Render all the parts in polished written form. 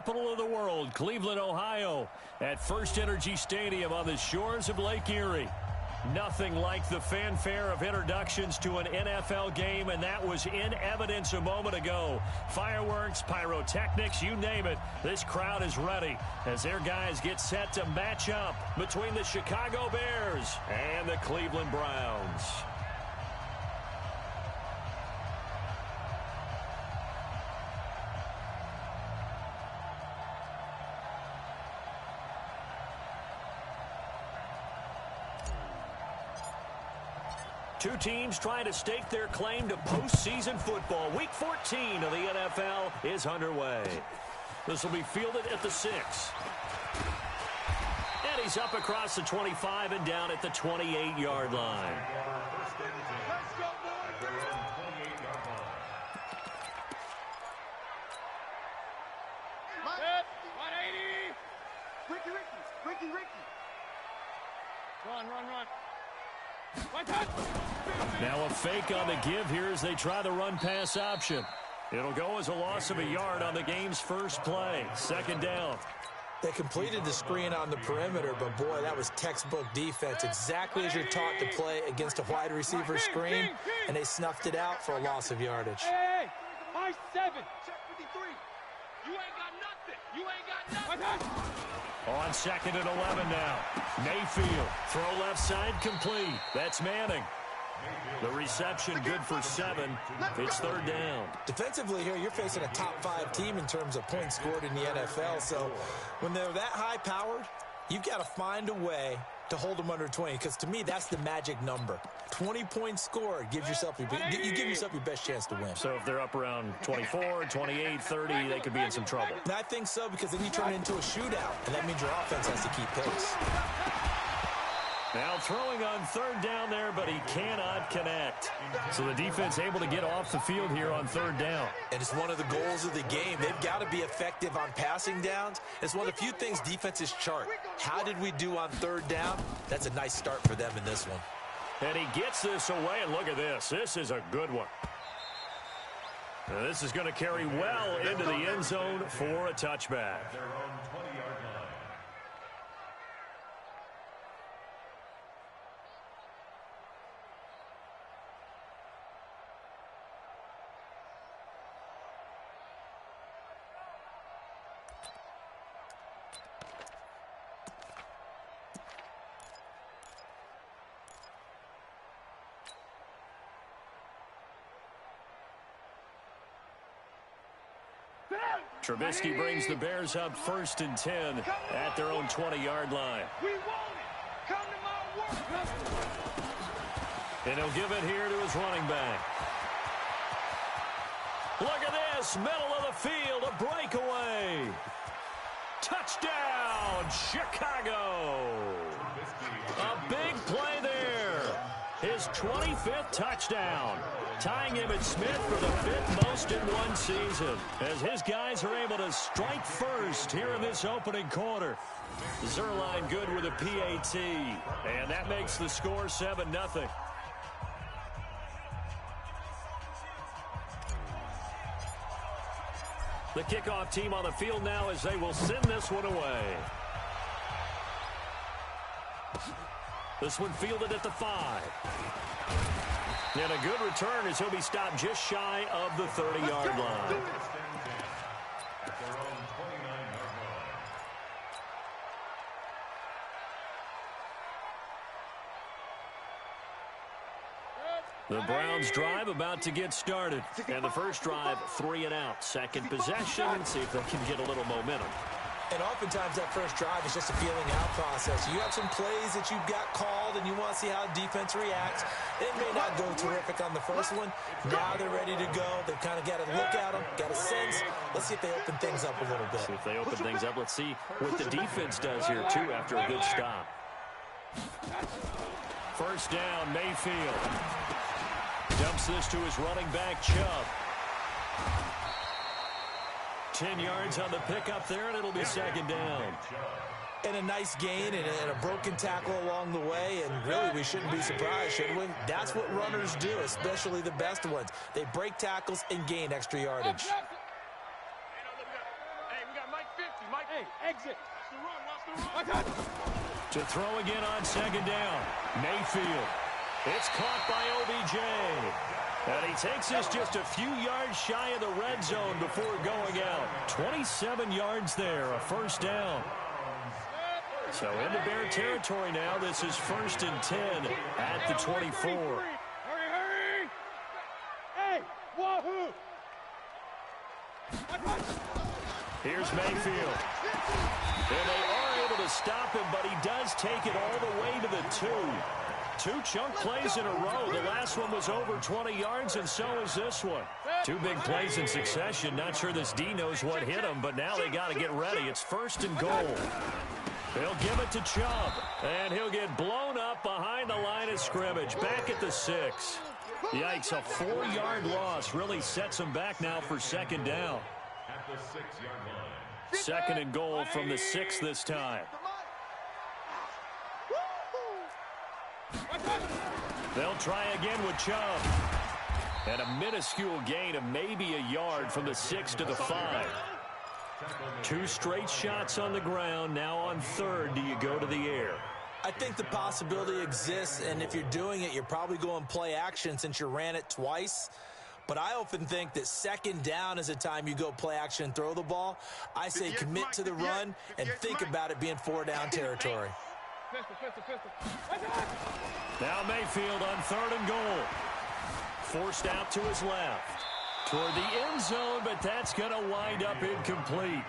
Capital of the world, Cleveland, Ohio, at First Energy Stadium on the shores of Lake Erie. Nothing like the fanfare of introductions to an NFL game, and that was in evidence a moment ago. Fireworks, pyrotechnics, you name it. This crowd is ready as their guys get set to match up between the Chicago Bears and the Cleveland Browns. Two teams trying to stake their claim to postseason football. Week 14 of the NFL is underway. This will be fielded at the 6. And he's up across the 25 and down at the 28-yard line. Run. Now a fake on the give here as they try the run-pass option. It'll go as a loss of a yard on the game's first play. Second down. They completed the screen on the perimeter, but boy, that was textbook defense. Exactly as you're taught to play against a wide receiver screen, and they snuffed it out for a loss of yardage. Hey, 5-7. Check 53. You ain't got nothing. You ain't got nothing. On second and 11 now. Mayfield, throw left side complete. That's Manning. The reception good for 7. It's third down. Defensively here, you're facing a top 5 team in terms of points scored in the NFL. So when they're that high-powered, you've got to find a way to hold them under 20, because to me, that's the magic number. 20 points scored gives yourself you give yourself your best chance to win. So if they're up around 24, 28, 30, they could be in some trouble. And I think so, because then you turn it into a shootout, and that means your offense has to keep pace. Now throwing on third down there, but he cannot connect. So the defense able to get off the field here on third down. And it's one of the goals of the game. They've got to be effective on passing downs. It's one of the few things defenses chart. How did we do on third down? That's a nice start for them in this one. And he gets this away, and look at this. This is a good one. Now this is going to carry well into the end zone for a touchback. Trubisky brings the Bears up 1st and 10 at their own 20-yard line. We want it. Come to my work. And he'll give it here to his running back. Look at this, middle of the field, a breakaway. Touchdown, Chicago. A big play there. His 25th touchdown, tying him and Smith for the 5th most in one season, as his guys are able to strike first here in this opening quarter. Zerline good with a PAT, and that makes the score 7-0. The kickoff team on the field now as they will send this one away. This one fielded at the 5. And a good return as he'll be stopped just shy of the 30-yard line. The Browns drive about to get started. And the first drive, 3 and out. Second possession, see if they can get a little momentum. And oftentimes that first drive is just a feeling out process. You have some plays that you've got called and you want to see how defense reacts. It may not go terrific on the first one. Now they're ready to go. They've kind of got to look at them, got a sense. Let's see if they open things up a little bit. See if they open things up. Let's see what the defense does here, too, after a good stop. First down, Mayfield. Dumps this to his running back, Chubb. 10 yards on the pickup there, and it'll be second down. And a nice gain and a broken tackle along the way, and really we shouldn't be surprised, should we? That's what runners do, especially the best ones. They break tackles and gain extra yardage. Hey, we got Mike 50, Mike. Hey, exit. Watch the run. To throw again on second down. Mayfield. It's caught by OBJ. And he takes this just a few yards shy of the red zone before going out. 27 yards there, a first down. So into Bear territory now. This is 1st and 10 at the 24. Hurry! Hey, wahoo! Here's Mayfield. And they are able to stop him, but he does take it all the way to the 2. 2 chunk plays in a row. The last one was over 20 yards, and so is this one. 2 big plays in succession. Not sure this D knows what hit him, but now they got to get ready. It's 1st and goal. They'll give it to Chubb, and he'll get blown up behind the line of scrimmage, back at the 6. Yikes, a 4-yard loss really sets him back now for second down. At the 6-yard line. 2nd and goal from the 6 this time. They'll try again with Chubb. And a minuscule gain of maybe a yard from the 6 to the 5. 2 straight shots on the ground. Now on 3rd, do you go to the air? I think the possibility exists, and if you're doing it, you're probably going play action since you ran it twice. But I often think that 2nd down is a time you go play action and throw the ball. I say commit to the run and think about it being 4-down territory. Now Mayfield on 3rd and goal. Forced out to his left. Toward the end zone, but that's going to wind up incomplete.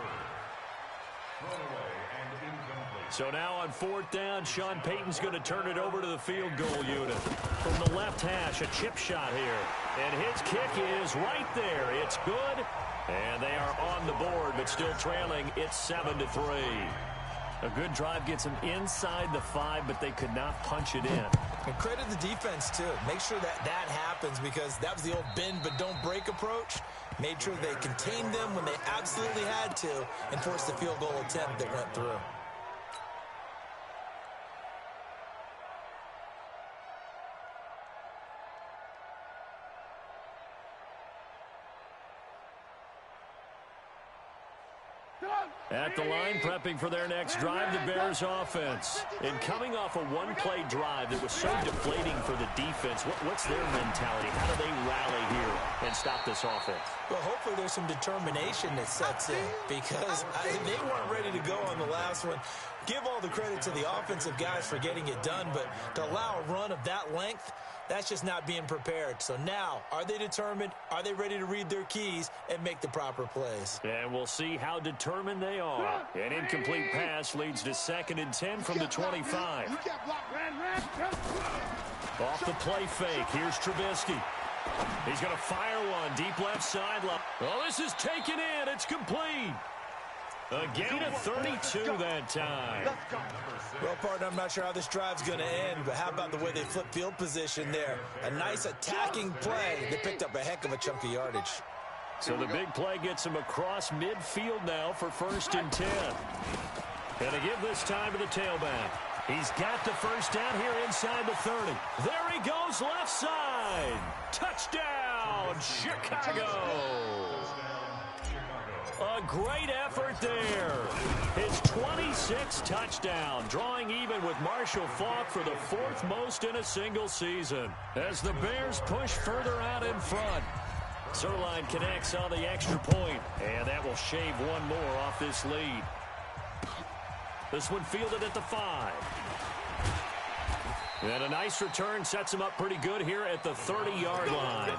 So now on 4th down, Sean Payton's going to turn it over to the field goal unit. From the left hash, a chip shot here. And his kick is right there. It's good. And they are on the board, but still trailing. It's 7-3. A good drive gets them inside the 5, but they could not punch it in. And credit the defense, too. Make sure that happens, because that was the old bend but don't break approach. Made sure they contained them when they absolutely had to and forced the field goal attempt that went through. At the line, prepping for their next drive, the Bears offense. And coming off a one-play drive that was so deflating for the defense, what's their mentality? How do they rally here and stop this offense? Well, hopefully there's some determination that sets in, because they weren't ready to go on the last one. Give all the credit to the offensive guys for getting it done, but to allow a run of that length, that's just not being prepared. So now, are they determined? Are they ready to read their keys and make the proper plays? And we'll see how determined they are. An incomplete pass leads to 2nd and 10 from the 25. Off the play fake, here's Trubisky. He's going to fire one deep left sideline. Oh, this is taken in. It's complete. A gain of 32 that time. Well, partner, I'm not sure how this drive's going to end, but how about the way they flip field position there? A nice attacking play. They picked up a heck of a chunk of yardage. So the big play gets him across midfield now for 1st and 10. And to give this time to the tailback. He's got the first down here inside the 30. There he goes, left side. Touchdown, Chicago. A great effort there. His 26th touchdown, drawing even with Marshall Faulk for the 4th most in a single season. As the Bears push further out in front. Zerline connects on the extra point, and that will shave one more off this lead. This one fielded at the 5. And a nice return sets him up pretty good here at the 30-yard line.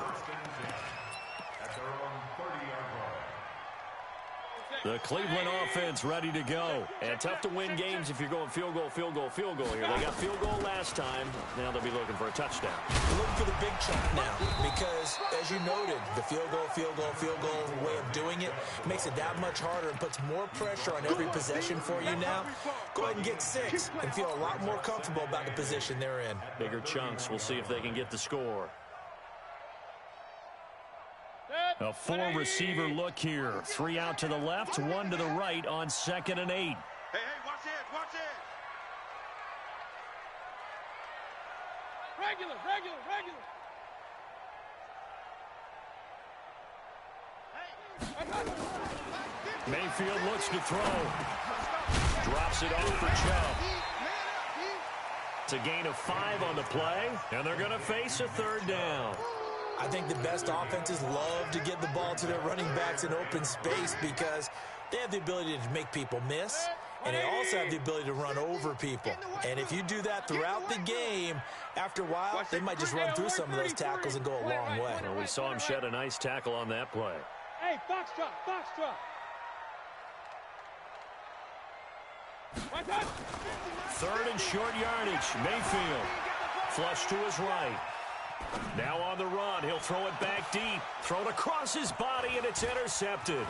The Cleveland offense ready to go. And tough to win games if you're going field goal, field goal, field goal here. They got field goal last time. Now they'll be looking for a touchdown. They're looking for the big chunk now, because, as you noted, the field goal, field goal, field goal way of doing it makes it that much harder and puts more pressure on every possession for you now. Go ahead and get 6 and feel a lot more comfortable about the position they're in. Bigger chunks. We'll see if they can get the score. A 4-receiver look here. 3 out to the left, 1 to the right on 2nd and 8. Hey, watch it, watch it. Regular. Mayfield looks to throw. Drops it off for Chubb. It's a gain of 5 on the play, and they're going to face a third down. I think the best offenses love to get the ball to their running backs in open space because they have the ability to make people miss, and they also have the ability to run over people. And if you do that throughout the game, after a while, they might just run through some of those tackles and go a long way. Well, we saw him shed a nice tackle on that play. Hey, foxtrot, foxtrot. Third and short yardage. Mayfield flush to his right. Now on the run. He'll throw it back deep. Thrown across his body, and it's intercepted.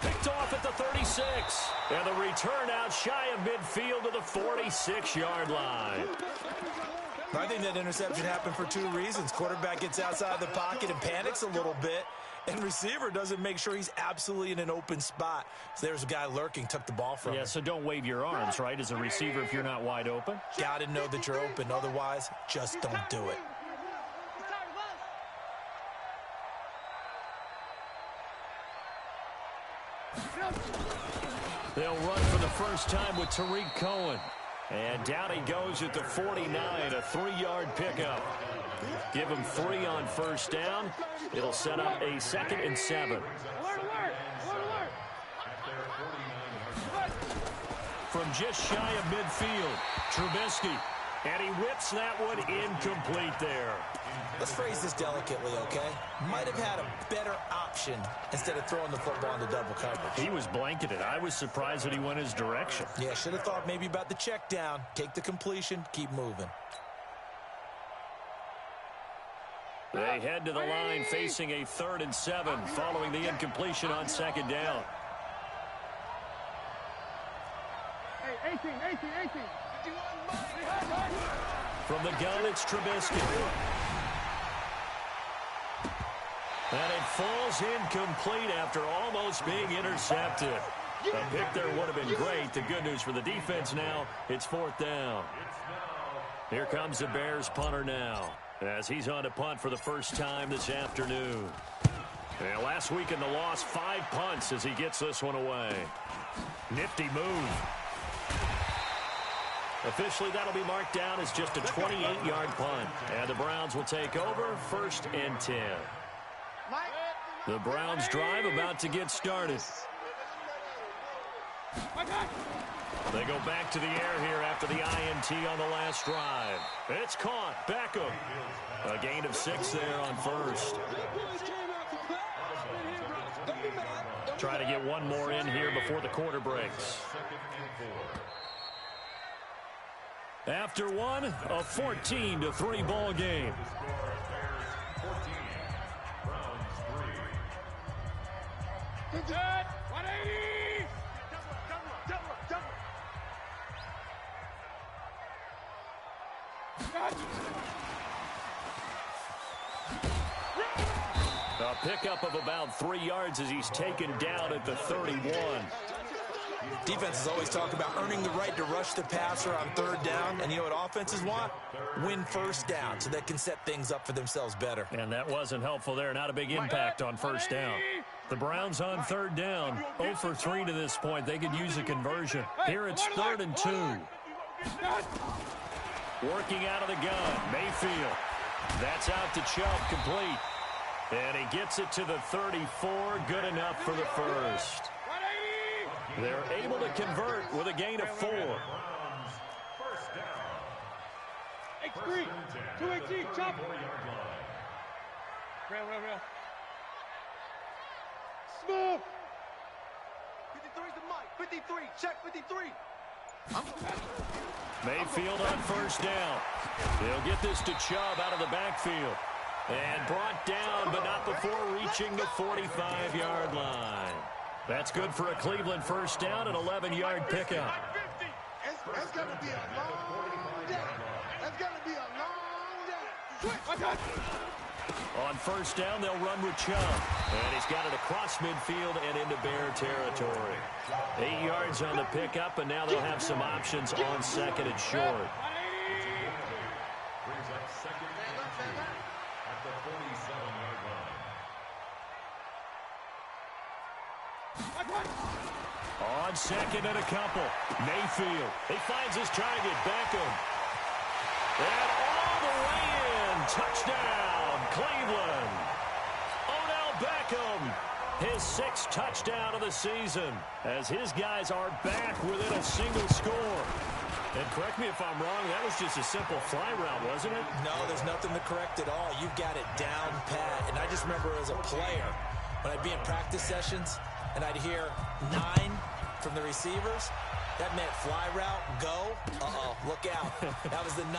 Picked off at the 36. And the return out shy of midfield to the 46-yard line. I think that interception happened for 2 reasons. Quarterback gets outside the pocket and panics a little bit, and receiver doesn't make sure he's absolutely in an open spot. So there's a guy lurking, took the ball from him. Yeah, so don't wave your arms, right, as a receiver if you're not wide open. Got to know that you're open. Otherwise, just don't do it. They'll run for the first time with Tariq Cohen. And down he goes at the 49, a 3-yard pickup. Give him 3 on first down. It'll set up a 2nd and 7. From just shy of midfield, Trubisky. And he whips that one incomplete there. Let's phrase this delicately, okay? Might have had a better option instead of throwing the football into double coverage. He was blanketed. I was surprised that he went his direction. Yeah, should have thought maybe about the check down. Take the completion, keep moving. They head to the line facing a 3rd and 7 following the incompletion on 2nd down. Hey, 18. From the gun, it's Trubisky. And it falls incomplete after almost being intercepted. A pick there would have been great. The good news for the defense now, it's 4th down. Here comes the Bears punter now, as he's on to punt for the first time this afternoon. And last week in the loss, 5 punts as he gets this one away. Nifty move. Officially, that'll be marked down as just a 28-yard punt. And the Browns will take over 1st and 10. The Browns drive about to get started. They go back to the air here after the INT on the last drive. It's caught. Beckham. A gain of 6 there on first. Try to get one more in here before the quarter breaks. After one, a 14-3 ball game. Good. 180. A pickup of about 3 yards as he's taken down at the 31. Defenses always talk about earning the right to rush the passer on 3rd down. And you know what offenses want? Win first down so they can set things up for themselves better. And that wasn't helpful there. Not a big impact on first down. The Browns on 3rd down. 0 for 3 to this point. They could use a conversion. Here it's 3rd and 2. Working out of the gun. Mayfield. That's out to Chubb, complete. And he gets it to the 34. Good enough for the first. They're able to convert with a gain of 4. X3, 218, chop. Real. Smooth. 53's the mic. 53, check 53. Mayfield on first down. They'll get this to Chubb out of the backfield. And brought down, but not before reaching the 45-yard line. That's good for a Cleveland first down, an 11-yard pickup. That's going to be a long day. That's going to be a long day. On first down, they'll run with Chubb. And he's got it across midfield and into Bear territory. 8 yards on the pickup, and now they'll have some options on 2nd and short. Brings up 2nd and 2 at the 47-yard line. On second and a couple. Mayfield. He finds his target. Beckham. And all the way in. Touchdown, Cleveland. Odell Beckham. His 6th touchdown of the season as his guys are back within a single score. And correct me if I'm wrong, that was just a simple fly route, wasn't it? No, there's nothing to correct at all. You've got it down pat. And I just remember as a player, when I'd be in practice sessions and I'd hear 9 from the receivers, that meant fly route, go, look out. That was the 9,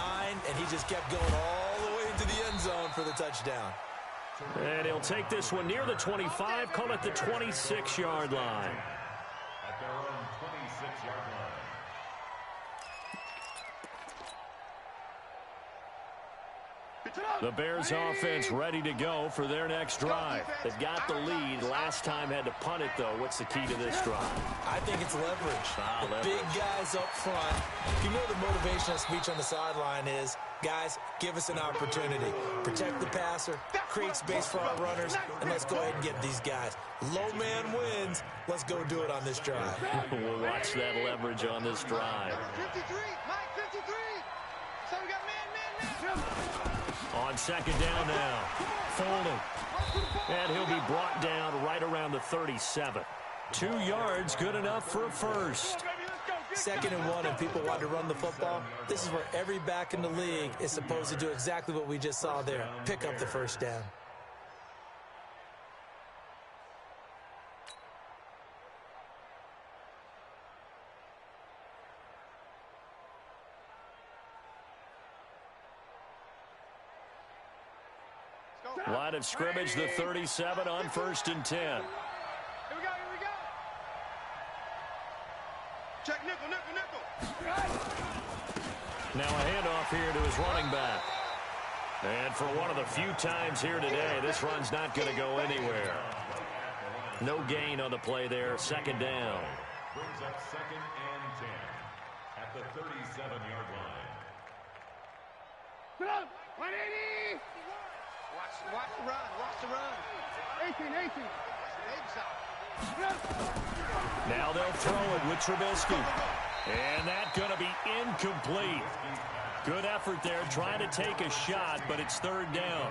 and he just kept going all the way into the end zone for the touchdown. And he'll take this one near the 25, call it the 26-yard line. At their own 26-yard line. The Bears offense ready to go for their next drive. They've got the lead. Last time had to punt it, though. What's the key to this drive? I think it's leverage. Leverage. Big guys up front. You know the motivational speech on the sideline is, guys, give us an opportunity. Protect the passer, create space for our runners, and let's go ahead and get these guys. Low man wins. Let's go do it on this drive. We'll watch that leverage on this drive. 53, Mike 53. So we got man. On second down now. Folding. And he'll be brought down right around the 37. 2 yards, good enough for a first. 2nd and 1, and people want to run the football. This is where every back in the league is supposed to do exactly what we just saw there. Pick up the first down. Line of scrimmage, the 37 on 1st and 10. Here we go. Check nickel. Now a handoff here to his running back. And for one of the few times here today, this run's not going to go anywhere. No gain on the play there. 2nd down. Brings up 2nd and 10 at the 37-yard line. Put up. 180. Watch the run. 18. Now they'll throw it with Trubisky. And that's going to be incomplete. Good effort there, trying to take a shot, but it's 3rd down.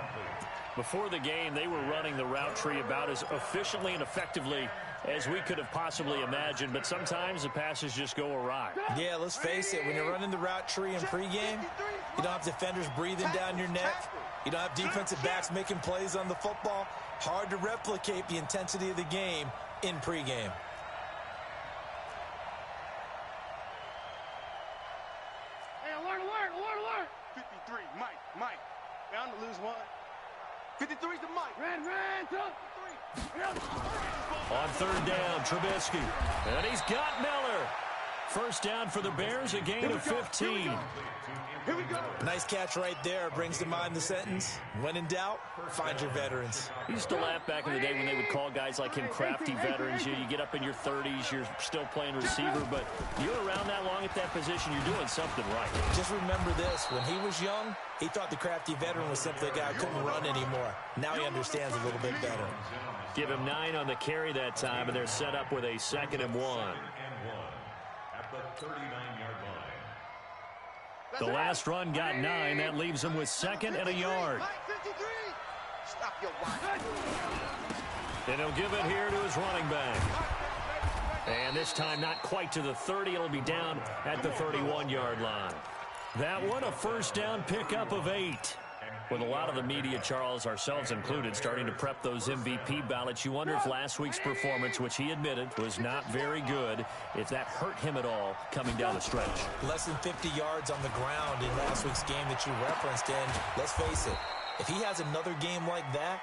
Before the game, they were running the route tree about as efficiently and effectively as we could have possibly imagined, but sometimes the passes just go awry. Yeah, let's face it, when you're running the route tree in pregame, you don't have defenders breathing down your neck. You don't have defensive backs making plays on the football. Hard to replicate the intensity of the game in pregame. Hey, alert. 53, Mike. Bound to lose one. 53's the Mike. Ran, 3. On 3rd down, Trubisky. And he's got Miller. First down for the Bears, a gain of 15. Here we go. Nice catch right there. Brings to mind the sentence, when in doubt, find your veterans. I used to laugh back in the day when they would call guys like him crafty veterans. You get up in your 30s, you're still playing receiver, but you're around that long at that position, you're doing something right. Just remember this, when he was young, he thought the crafty veteran was simply a guy who couldn't run anymore. Now he understands a little bit better. Give him 9 on the carry that time, and they're set up with a 2nd and 1. At the 39-yard line. The last run got 9. That leaves them with 2nd and a yard. Mike 53. Stop your watch. And he'll give it here to his running back. And this time not quite to the 30. It'll be down at the 31-yard line. That one a first down pickup of 8. With a lot of the media, Charles, ourselves included, starting to prep those MVP ballots, you wonder if last week's performance, which he admitted was not very good, if that hurt him at all coming down the stretch. Less than 50 yards on the ground in last week's game that you referenced, and let's face it, if he has another game like that,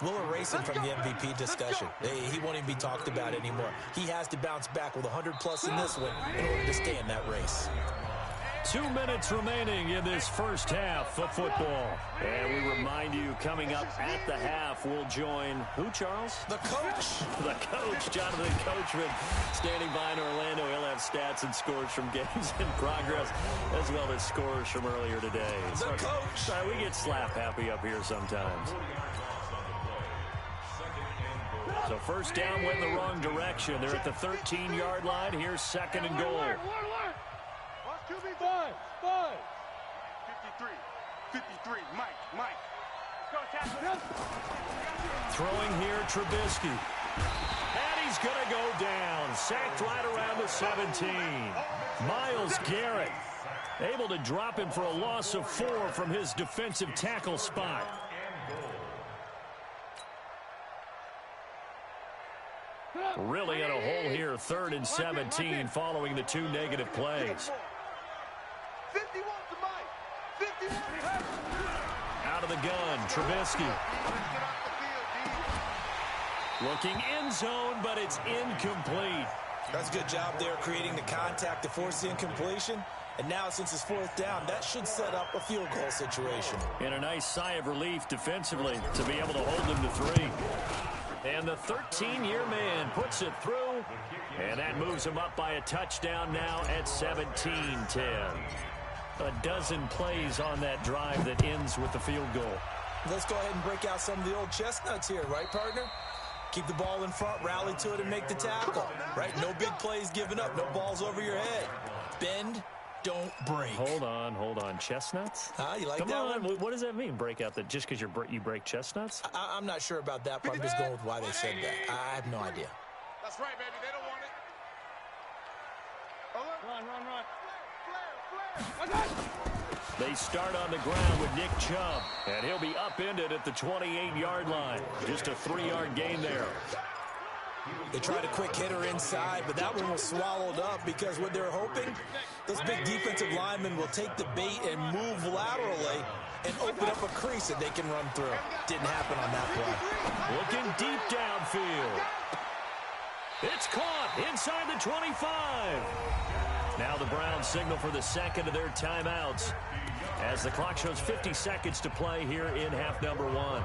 we'll erase him from the MVP discussion. He won't even be talked about anymore. He has to bounce back with 100-plus in this one in order to stay in that race. 2 minutes remaining in this first half of football. And we remind you, coming up at the half, we'll join who, Charles? The coach. The coach, Jonathan Coachman, standing by in Orlando. He'll have stats and scores from games in progress, as well as scores from earlier today. The coach. We get slap happy up here sometimes. So first down went the wrong direction. They're at the 13-yard line. Here's second and goal. 53, Mike. Throwing here, Trubisky. And he's going to go down. Sacked right around the 17. Myles Garrett able to drop him for a loss of 4 from his defensive tackle spot. Really in a hole here, 3rd and 17 following the 2 negative plays. 51 to Mike. 51. Out of the gun, Trubisky. Looking end zone, but it's incomplete. That's a good job there creating the contact to force the incompletion. And now since it's 4th down, that should set up a field goal situation. And a nice sigh of relief defensively to be able to hold them to 3. And the 13-year man puts it through. And that moves him up by a touchdown now at 17-10. A dozen plays on that drive that ends with the field goal. Let's go ahead and break out some of the old chestnuts here, right, partner? Keep the ball in front, rally to it, and make the tackle, right? No big plays given up, no balls over your head. Bend, don't break. Hold on. Chestnuts? You like Come that on. one? What does that mean, break out? That just because you break chestnuts? I'm not sure about that part. I'm just going with why they said that. I have no idea. That's right, baby. They don't want it. They start on the ground with Nick Chubb, and he'll be upended at the 28-yard line. Just a 3-yard gain there. They tried a quick hitter inside, but that one was swallowed up because what they're hoping, those big defensive linemen will take the bait and move laterally and open up a crease that they can run through. Didn't happen on that play. Looking deep downfield. It's caught inside the 25. Now the Browns signal for the second of their timeouts as the clock shows 50 seconds to play here in half number 1.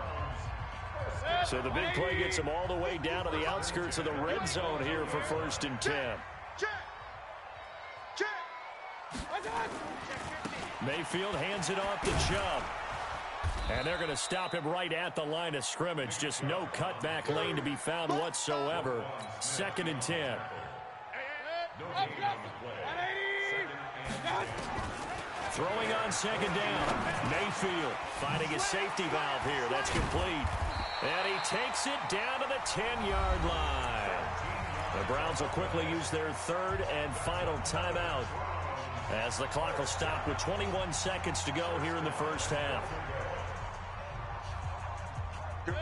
So the big play gets them all the way down to the outskirts of the red zone here for 1st and 10. Mayfield hands it off to Chubb. And they're going to stop him right at the line of scrimmage. Just no cutback lane to be found whatsoever. 2nd and 10. Throwing on 2nd down. Mayfield finding a safety valve here. That's complete. And he takes it down to the 10-yard line. The Browns will quickly use their 3rd and final timeout as the clock will stop with 21 seconds to go here in the first half.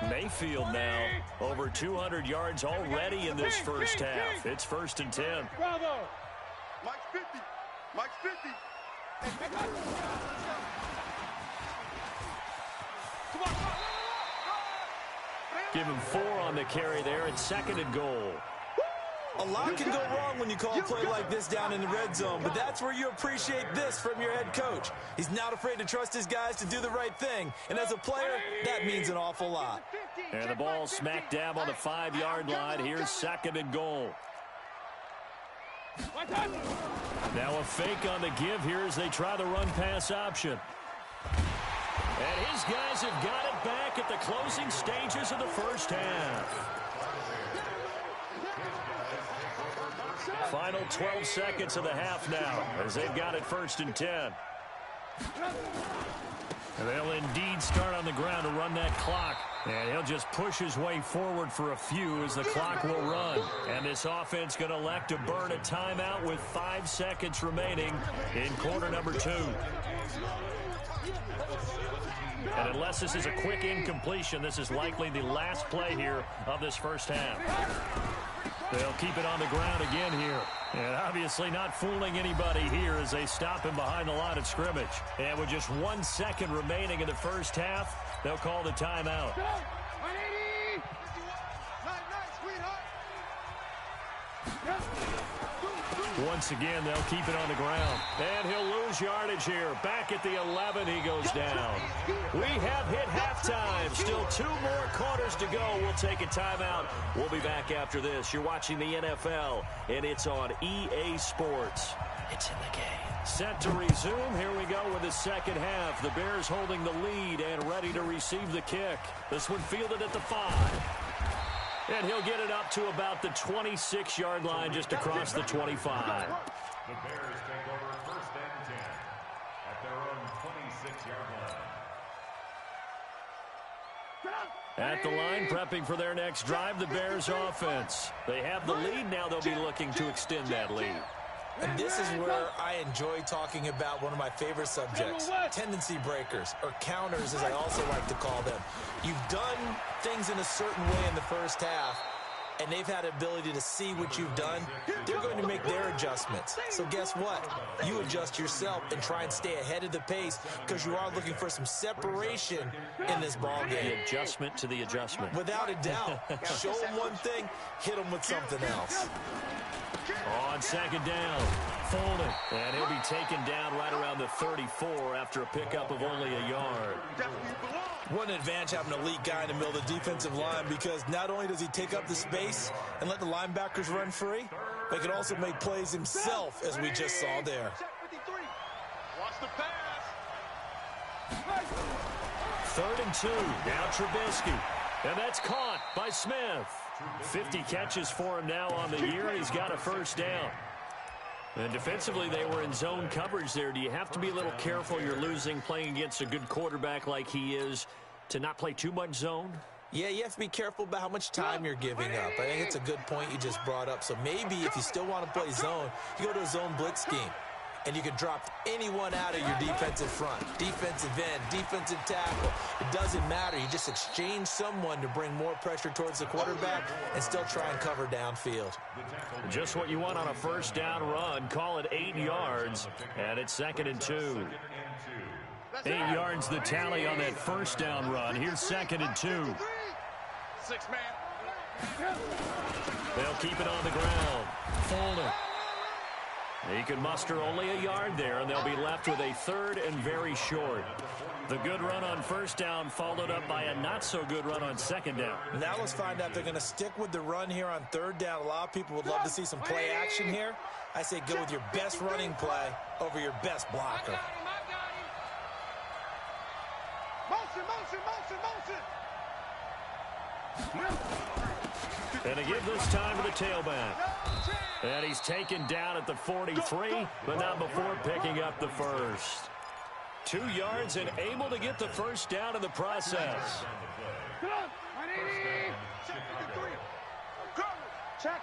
Mayfield now over 200 yards already in this first half. It's 1st and 10. Bravo. Mike's 50. Give him 4 on the carry there. It's 2nd and goal. A lot can go wrong when you call a play like this down in the red zone, but that's where you appreciate this from your head coach. He's not afraid to trust his guys to do the right thing, and as a player, that means an awful lot. And the ball smack dab on the 5-yard line. Here's 2nd and goal. Now a fake on the give here as they try the run-pass option. And his guys have got it back at the closing stages of the first half. Final 12 seconds of the half now as they've got it 1st and 10. And they'll indeed start on the ground to run that clock. And he'll just push his way forward for a few as the clock will run. And this offense going to elect to burn a timeout with 5 seconds remaining in quarter number 2. And unless this is a quick incompletion, this is likely the last play here of this first half. They'll keep it on the ground again here. And obviously not fooling anybody here as they stop him behind the line of scrimmage. And with just 1 second remaining in the first half, they'll call the timeout. Once again, they'll keep it on the ground. And he'll lose yardage here. Back at the 11, he goes down. We have hit halftime. Still 2 more quarters to go. We'll take a timeout. We'll be back after this. You're watching the NFL, and it's on EA Sports. It's in the game. Set to resume. Here we go with the second half. The Bears holding the lead and ready to receive the kick. This one fielded at the 5. And he'll get it up to about the 26-yard line, just across the 25. The Bears take over first and 10 at their own 26-yard line. At the line, prepping for their next drive, the Bears offense. They have the lead. Now they'll be looking to extend that lead. And this is where I enjoy talking about one of my favorite subjects, tendency breakers, or counters as I also like to call them. You've done things in a certain way in the first half, and they've had the ability to see what you've done. They're going to make their adjustments. So guess what? You adjust yourself and try and stay ahead of the pace because you are looking for some separation in this ball game. The adjustment to the adjustment. Without a doubt. Show them one thing, hit them with something else. On second down, Folding. And he'll be taken down right around the 34 after a pickup of only a yard. What an advantage having an elite guy in the middle of the defensive line, because not only does he take up the space and let the linebackers run free, but he can also make plays himself, as we just saw there. Watch the pass. 3rd and 2. Now Trubisky. And that's caught by Smith. 50 catches for him now on the year, and he's got a first down. And defensively, they were in zone coverage there. Do you have to be a little careful? You're losing playing against a good quarterback like he is to not play too much zone? Yeah, you have to be careful about how much time you're giving up. I think it's a good point you just brought up. So maybe if you still want to play zone, you go to a zone blitz scheme. And you can drop anyone out of your defensive front, defensive end, defensive tackle. It doesn't matter. You just exchange someone to bring more pressure towards the quarterback and still try and cover downfield. Just what you want on a first down run. Call it 8 yards, and it's 2nd and 2. 8 yards the tally on that first down run. Here's 2nd and 2. 6 man. They'll keep it on the ground. Folding. He can muster only a yard there, and they'll be left with a 3rd and very short. The good run on first down followed up by a not-so-good run on 2nd down. Now let's find out if they're going to stick with the run here on 3rd down. A lot of people would love to see some play action here. I say go with your best running play over your best blocker. Motion, motion, motion, motion. And they give this time to the tailback. And he's taken down at the 43, but not before picking up the first. 2 yards and able to get the first down in the process. Check.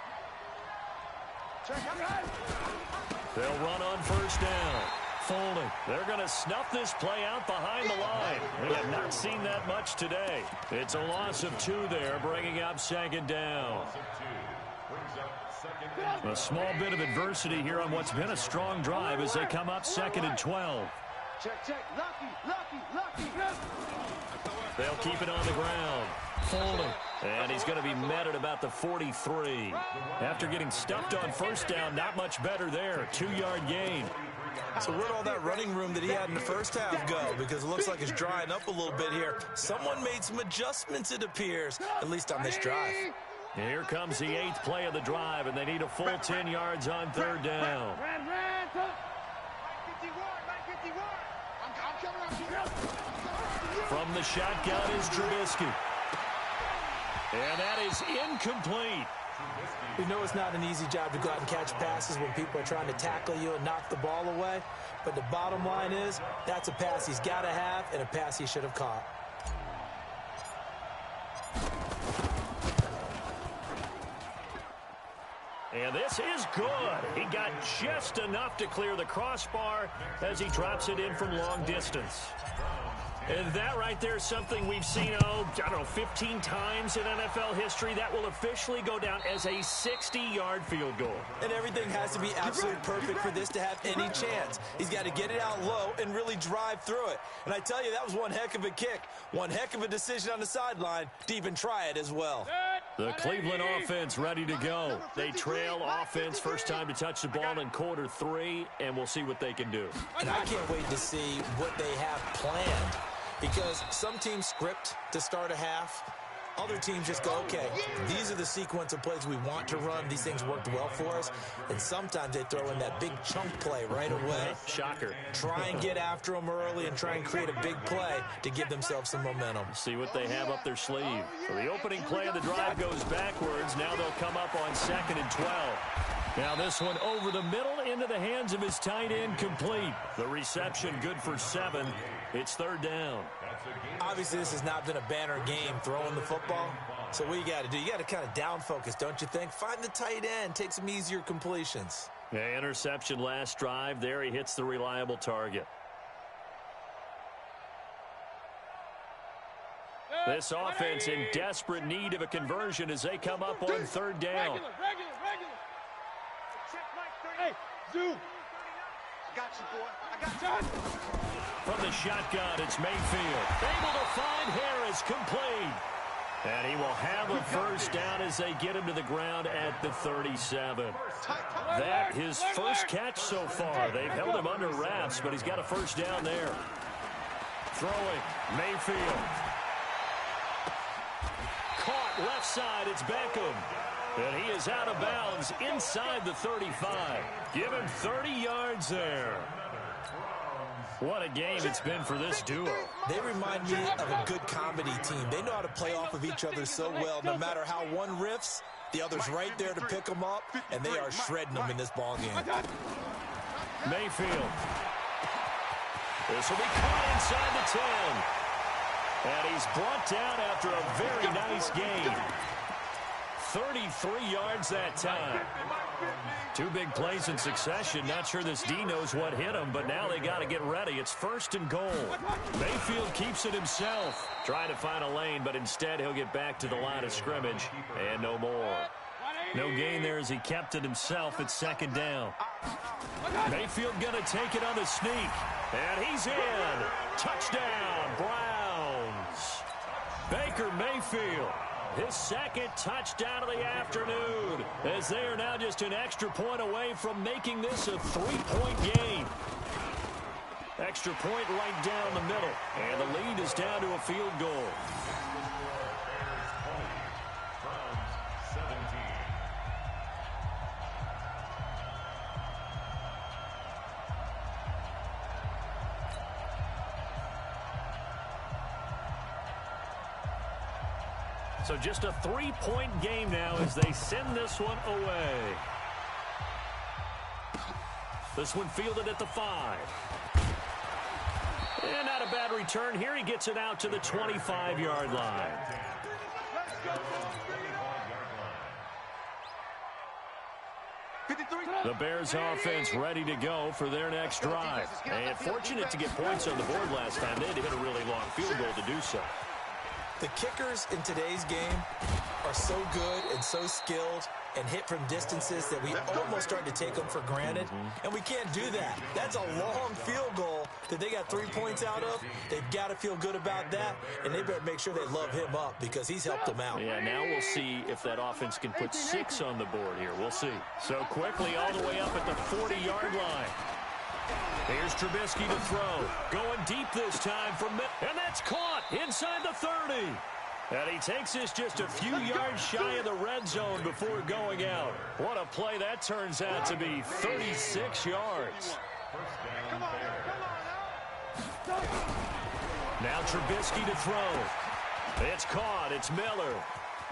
They'll run on first down. Folding. They're going to snuff this play out behind the line. We have not seen that much today. It's a loss of 2 there, bringing up 2nd down. A small bit of adversity here on what's been a strong drive as they come up 2nd and 12. Check. Lucky. They'll keep it on the ground. Folding. And he's going to be met at about the 43. After getting stuffed on first down, not much better there. 2-yard gain. So where'd all that running room that he had in the first half go? Because it looks like it's drying up a little bit here. Someone made some adjustments, it appears, at least on this drive. Here comes the 8th play of the drive, and they need a full 10 yards on 3rd down. From the shotgun is Trubisky. And that is incomplete. We know it's not an easy job to go out and catch passes when people are trying to tackle you and knock the ball away. But the bottom line is, that's a pass he's got to have and a pass he should have caught. And this is good. He got just enough to clear the crossbar as he drops it in from long distance. And that right there is something we've seen, 15 times in NFL history. That will officially go down as a 60-yard field goal. And everything has to be absolutely perfect for this to have any chance. He's got to get it out low and really drive through it. And I tell you, that was one heck of a kick. One heck of a decision on the sideline to even try it as well. The Cleveland offense ready to go. They trail offense first time to touch the ball in quarter 3, and we'll see what they can do. And I can't wait to see what they have planned. Because some teams script to start a half. Other teams just go, okay, these are the sequence of plays we want to run. These things worked well for us. And sometimes they throw in that big chunk play right away. Shocker. Try and get after them early and try and create a big play to give themselves some momentum. See what they have up their sleeve. So the opening play of the drive goes backwards. Now they'll come up on 2nd and 12. Now this one over the middle into the hands of his tight end, complete. The reception good for 7. It's 3rd down. Obviously, this has not been a banner game throwing the football. So what you got to do, you got to kind of down focus, don't you think? Find the tight end, take some easier completions. Yeah, interception last drive. There he hits the reliable target. This offense in desperate need of a conversion as they come up on 3rd down. Regular. Hey, Zoo. I got you, boy. I got you. From the shotgun, it's Mayfield. Able to find Harris, complete. And he will have a first down as they get him to the ground at the 37. That his first catch so far. They've held him under wraps, but he's got a first down there. Throwing, Mayfield. Caught left side, it's Beckham. And he is out of bounds inside the 35. Give him 30 yards there. What a game it's been for this duo. They remind me of a good comedy team. They know how to play off of each other so well. No matter how one riffs, the other's right there to pick them up, and they are shredding them in this ball game. Mayfield. This will be caught inside the 10. And he's brought down after a very nice game. 33 yards that time. 2 big plays in succession. Not sure this D knows what hit him, but now they got to get ready. It's 1st and goal. Mayfield keeps it himself. Trying to find a lane, but instead he'll get back to the line of scrimmage. And no more. No gain there as he kept it himself at 2nd down. Mayfield going to take it on the sneak. And he's in. Touchdown, Browns. Baker Mayfield. His 2nd touchdown of the afternoon, as they are now just an extra point away from making this a 3-point game. Extra point right down the middle, and the lead is down to a field goal. So just a 3-point game now as they send this one away. This one fielded at the 5. And not a bad return here. He gets it out to the 25-yard line. The Bears offense ready to go for their next drive. And fortunate to get points on the board last time. They had to hit a really long field goal to do so. The kickers in today's game are so good and so skilled and hit from distances that we almost start to take them for granted. And we can't do that. That's a long field goal that they got 3 points out of. They've got to feel good about that, and they better make sure they love him up because he's helped them out. Yeah, now we'll see if that offense can put 6 on the board here. We'll see. So quickly all the way up at the 40-yard line. Here's Trubisky to throw. Going deep this time from mid. And that's caught inside the 30. And he takes this just a few yards shy of the red zone before going out. What a play that turns out to be. 36 yards. Now Trubisky to throw. It's caught. It's Miller.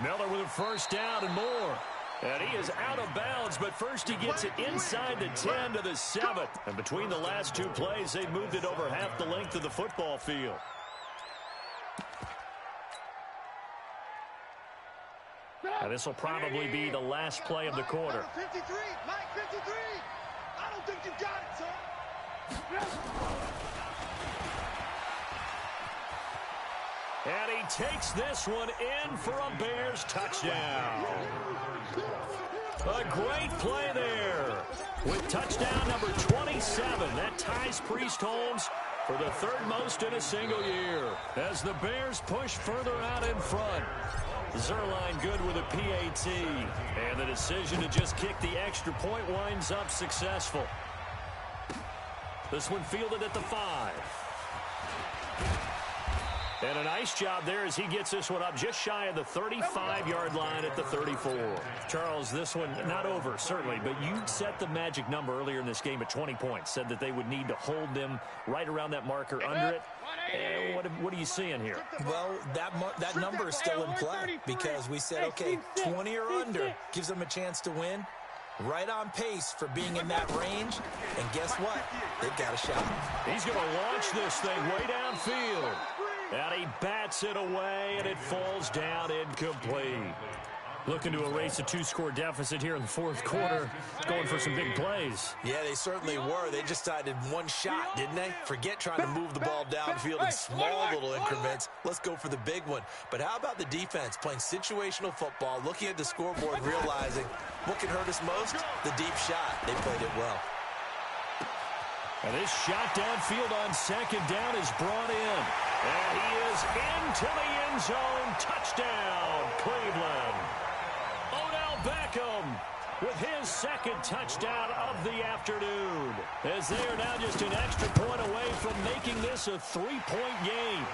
Miller with a first down and more. And he is out of bounds, but first he gets it inside the 10 to the 7. And between the last 2 plays, they've moved it over half the length of the football field. And this will probably be the last play of the quarter. 53, Mike 53. I don't think you got it, son. And he takes this one in for a Bears touchdown. A great play there. With touchdown number 27, that ties Priest Holmes for the 3rd most in a single year. As the Bears push further out in front. Zerline good with a PAT. And the decision to just kick the extra point winds up successful. This one fielded at the 5. And a nice job there as he gets this one up just shy of the 35-yard line at the 34. Charles, this one not over, certainly, but you set the magic number earlier in this game at 20 points. Said that they would need to hold them right around that marker under it. What are you seeing here? Well, that number is still in play because we said, okay, 20 or under gives them a chance to win. Right on pace for being in that range. And guess what? They've got a shot. He's going to launch this thing way downfield. And he bats it away, and it falls down incomplete. Looking to erase a 2-score deficit here in the fourth quarter. Going for some big plays. Yeah, they certainly were. They just decided one shot, didn't they? Forget trying to move the ball downfield in small little increments. Let's go for the big one. But how about the defense playing situational football, looking at the scoreboard, realizing what can hurt us most? The deep shot. They played it well. And this shot downfield on second down is brought in. And he is into the end zone. Touchdown, Cleveland. Odell Beckham with his second touchdown of the afternoon. As they are now just an extra point away from making this a 3-point game.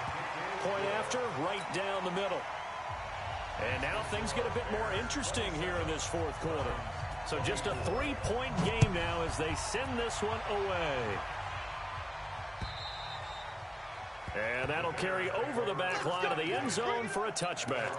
Point after, right down the middle. And now things get a bit more interesting here in this fourth quarter. So just a 3-point game now as they send this one away. And that'll carry over the back line of the end zone for a touchback.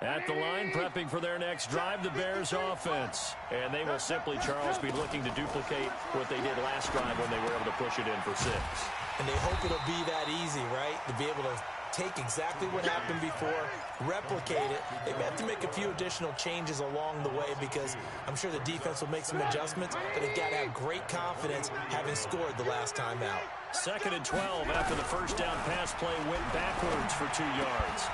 At the line, prepping for their next drive, the Bears offense. And they will simply, Charles, be looking to duplicate what they did last drive when they were able to push it in for 6. And they hope it'll be that easy, right? To be able to take exactly what happened before, replicate it. They may have to make a few additional changes along the way because I'm sure the defense will make some adjustments, but they've got to have great confidence having scored the last time out. 2nd and 12 after the first down pass play went backwards for 2 yards.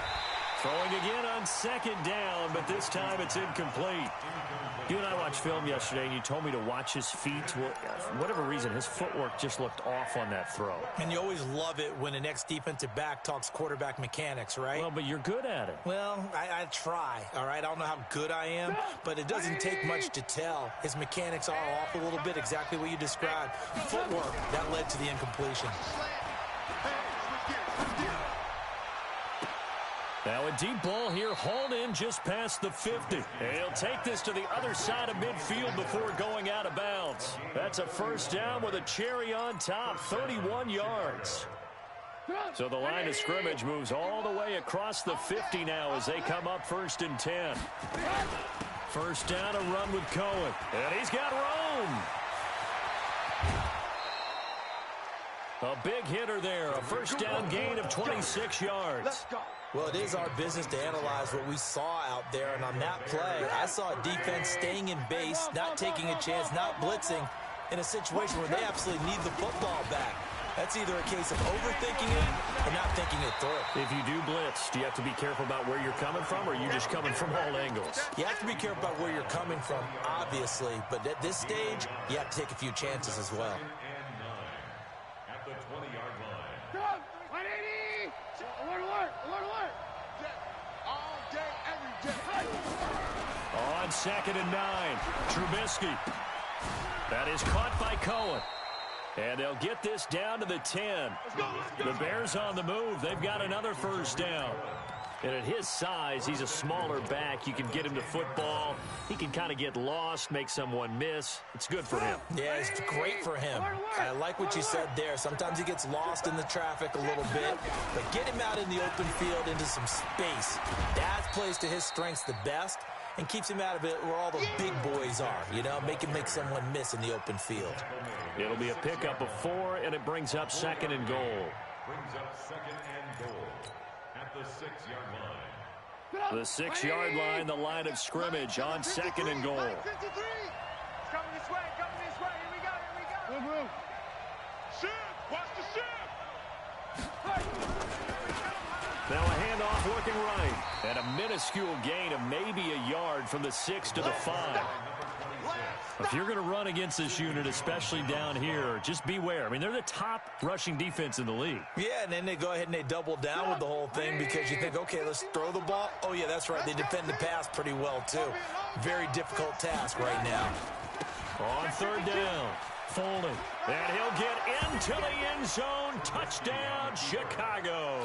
Throwing again on 2nd down, but this time it's incomplete. You and I watched film yesterday, and you told me to watch his feet. Well, for whatever reason, his footwork just looked off on that throw. And you always love it when an ex-defensive back talks quarterback mechanics, right? Well, but you're good at it. Well, I try, all right? I don't know how good I am, but it doesn't take much to tell. His mechanics are off a little bit, exactly what you described. Footwork, that led to the incompletion. Now a deep ball here, hauled in just past the 50. And he'll take this to the other side of midfield before going out of bounds. That's a first down with a cherry on top, 31 yards. So the line of scrimmage moves all the way across the 50 now as they come up 1st and 10. First down, a run with Cohen. And he's got room. A big hitter there, a first down gain of 26 yards. Well, it is our business to analyze what we saw out there, and on that play, I saw a defense staying in base, not taking a chance, not blitzing, in a situation where they absolutely need the football back. That's either a case of overthinking it or not thinking it through. If you do blitz, do you have to be careful about where you're coming from, or are you just coming from all angles? You have to be careful about where you're coming from, obviously, but at this stage, you have to take a few chances as well. At the 20-yard line. 180! Alert, alert, alert, alert! All day, every day. On 2nd and 9, Trubisky. That is caught by Cohen. And they'll get this down to the 10. The Bears on the move. They've got another first down. And at his size, he's a smaller back. You can get him to football. He can kind of get lost, make someone miss. It's good for him. Yeah, it's great for him. I like what you said there. Sometimes he gets lost in the traffic a little bit, but get him out in the open field into some space. That plays to his strengths the best and keeps him out of it where all the big boys are, you know, make someone miss in the open field. It'll be a pickup of 4, and it brings up 2nd and goal. Brings up 2nd and goal at the 6-yard line. The 6-yard line, the line of scrimmage on 2nd and goal. 53. It's coming this way, here we go, here we go. Shift, watch the shift. Now a handoff looking right. And a minuscule gain of maybe a yard from the 6 to the 5. If you're going to run against this unit, especially down here, just beware. I mean, they're the top rushing defense in the league. Yeah, and then they go ahead and they double down with the whole thing because you think, okay, let's throw the ball. Oh, yeah, that's right. They defend the pass pretty well, too. Very difficult task right now. On third down, Folding. And he'll get into the end zone. Touchdown, Chicago.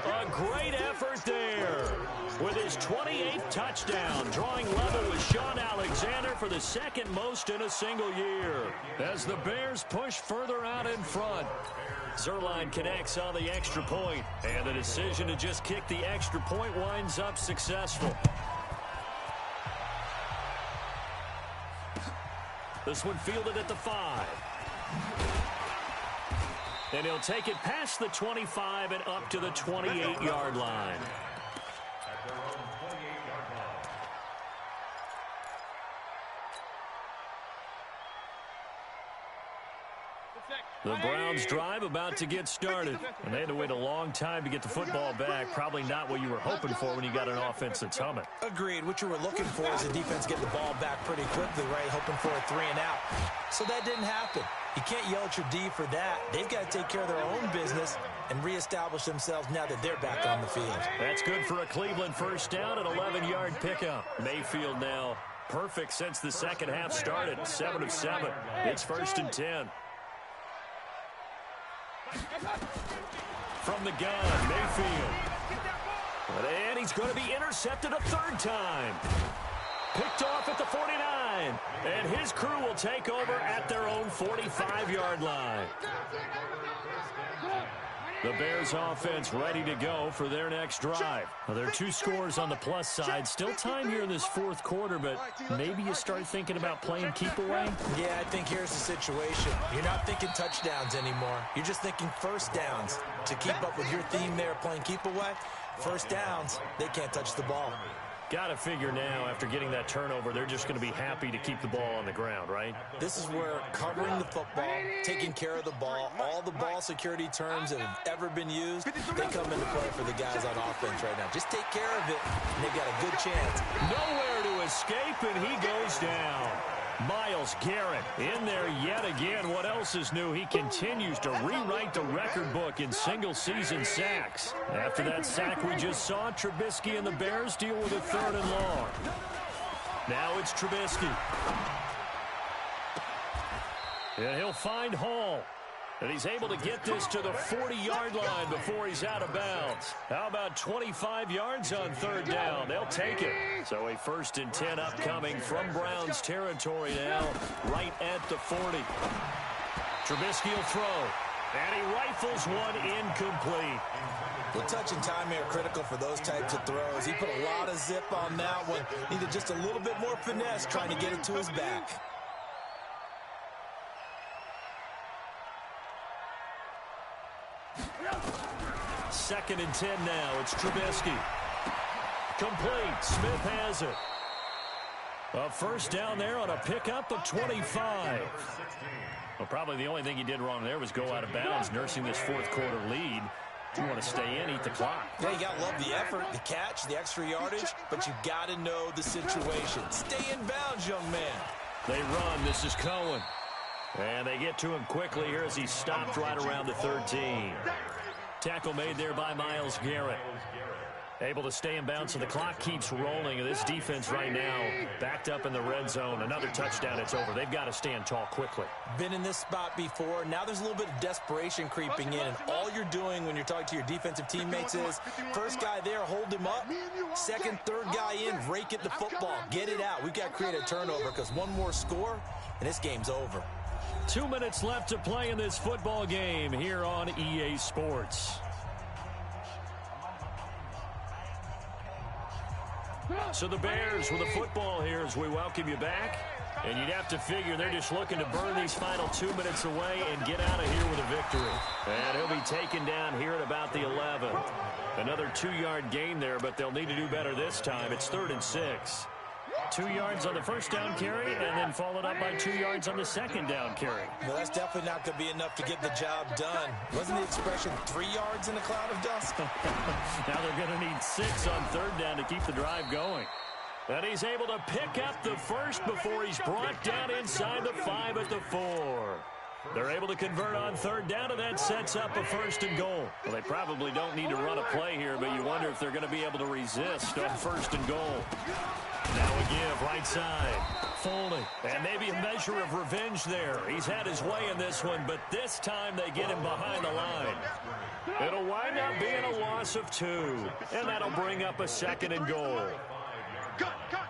A great effort there with his 28th touchdown, drawing level with Sean Alexander for the second most in a single year. As the Bears push further out in front, Zuerlein connects on the extra point, and the decision to just kick the extra point winds up successful. This one fielded at the 5. And he'll take it past the 25 and up to the 28-yard line. At their own 28-yard line. The Browns drive about to get started, and they had to wait a long time to get the football back. Probably not what you were hoping for when you got an offense that's humming. Agreed. What you were looking for is the defense getting the ball back pretty quickly, right? Hoping for a 3 and out. So that didn't happen. You can't yell at your D for that. They've got to take care of their own business and reestablish themselves now that they're back on the field. That's good for a Cleveland first down, an 11-yard pickup. Mayfield now perfect since the second half started. 7 of 7. It's 1st and 10. From the gun, Mayfield. And he's going to be intercepted a third time. Picked off at the 49. And his crew will take over at their own 45-yard line. The Bears offense ready to go for their next drive. Well, there are 2 scores on the plus side. Still time here in this fourth quarter, but maybe you start thinking about playing keep away? Yeah, I think here's the situation. You're not thinking touchdowns anymore. You're just thinking first downs. To keep up with your theme there, playing keep away, first downs, they can't touch the ball. Got to figure now, after getting that turnover, they're just going to be happy to keep the ball on the ground, right? This is where covering the football, taking care of the ball, all the ball security terms that have ever been used, they come into play for the guys on offense right now. Just take care of it, and they've got a good chance. Nowhere to escape, and he goes down. Myles Garrett in there yet again. What else is new? He continues to rewrite the record book in single-season sacks. After that sack we just saw, Trubisky and the Bears deal with a 3rd and long. Now it's Trubisky. And he'll find Hall. And he's able to get this to the 40-yard line before he's out of bounds. How about 25 yards on 3rd down? They'll take it. So a 1st and 10 upcoming from Browns territory now, right at the 40. Trubisky will throw. And he rifles one incomplete. The touch and time are critical for those types of throws. He put a lot of zip on that one. Needed just a little bit more finesse trying to get it to his back. 2nd and 10 now. It's Trubisky. Complete. Smith has it. A first down there on a pickup of 25. Well, probably the only thing he did wrong there was go out of bounds, nursing this fourth quarter lead. You want to stay in, eat the clock. Yeah, you got to love the effort, the catch, the extra yardage, but you got to know the situation. Stay in bounds, young man. They run. This is Cohen. And they get to him quickly here as he stopped right around the 13. Tackle made there by Myles Garrett. Able to stay in bounds, so the clock keeps rolling. This defense right now backed up in the red zone. Another touchdown, it's over. They've got to stand tall quickly. Been in this spot before. Now there's a little bit of desperation creeping in. And all you're doing when you're talking to your defensive teammates is, first guy there, hold him up. Second, third guy in, rake at the football. Get it out. We've got to create a turnover because one more score, and this game's over. 2 minutes left to play in this football game here on EA Sports. So the Bears with the football here as we welcome you back. And you'd have to figure they're just looking to burn these final 2 minutes away and get out of here with a victory. And he'll be taken down here at about the 11. Another 2-yard gain there, but they'll need to do better this time. It's 3rd and 6. 2 yards on the first down carry, and then followed up by 2 yards on the second down carry. Well, that's definitely not going to be enough to get the job done. Wasn't the expression 3 yards in a cloud of dust? Now they're going to need 6 on 3rd down to keep the drive going. And he's able to pick up the first before he's brought down inside the 5 at the 4. They're able to convert on third down, and that sets up a 1st and goal. Well, they probably don't need to run a play here, but you wonder if they're going to be able to resist on 1st and goal. Now a give, right side. Folding. And maybe a measure of revenge there. He's had his way in this one, but this time they get him behind the line. It'll wind up being a loss of 2, and that'll bring up a 2nd and goal. Cut, cut.